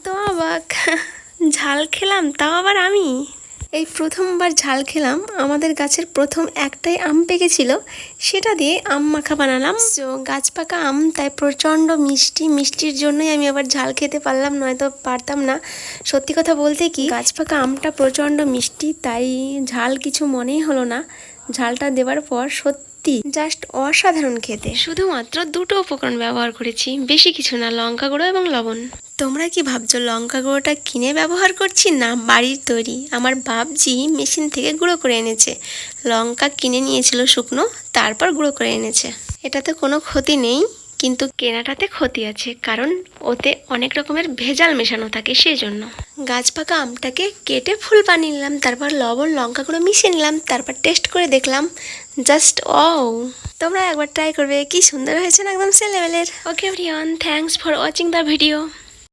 তো অবাক, ঝাল খেলাম তাও আবার আমি। এই প্রথমবার ঝাল খেলাম। আমাদের গাছের প্রথম একটাই আম পেকেছিল, সেটা দিয়ে আম মাখা বানালাম। তো গাছ পাকা আম, তাই প্রচণ্ড মিষ্টি। মিষ্টির জন্যই আমি আবার ঝাল খেতে পারলাম, নয়তো পারতাম না। সত্যি কথা বলতে কি, গাছ পাকা আমটা প্রচণ্ড মিষ্টি, তাই ঝাল কিছু মনেই হলো না। ঝালটা দেওয়ার পর সত্যি জাস্ট অসাধারণ খেতে। শুধুমাত্র দুটো উপকরণ ব্যবহার করেছি, বেশি কিছু না, লঙ্কা গুঁড়ো এবং লবণ। তোমরা কি ভাবছো লঙ্কা গুঁড়োটা কিনে ব্যবহার করছি না বাড়ির তৈরি? আমার বাপজি মেশিন থেকে গুঁড়ো করে এনেছে। লঙ্কা কিনে নিয়েছিল শুকনো, তারপর গুঁড়ো করে এনেছে। এটাতে কোনো ক্ষতি নেই, কিন্তু কেনাটাতে ক্ষতি আছে, কারণ ওতে অনেক রকমের ভেজাল মেশানো থাকে, সেই জন্য। গাছ পাকা আমটাকে কেটে ফুল বানিয়ে নিলাম, তারপর লবণ লঙ্কা গুঁড়ো মিশিয়ে নিলাম, তারপর টেস্ট করে দেখলাম, জাস্ট তোমরা একবার ট্রাই করবে, কি সুন্দর হয়েছে না, একদম সে লেভেলের। ওকে everyone, thanks for watching the video.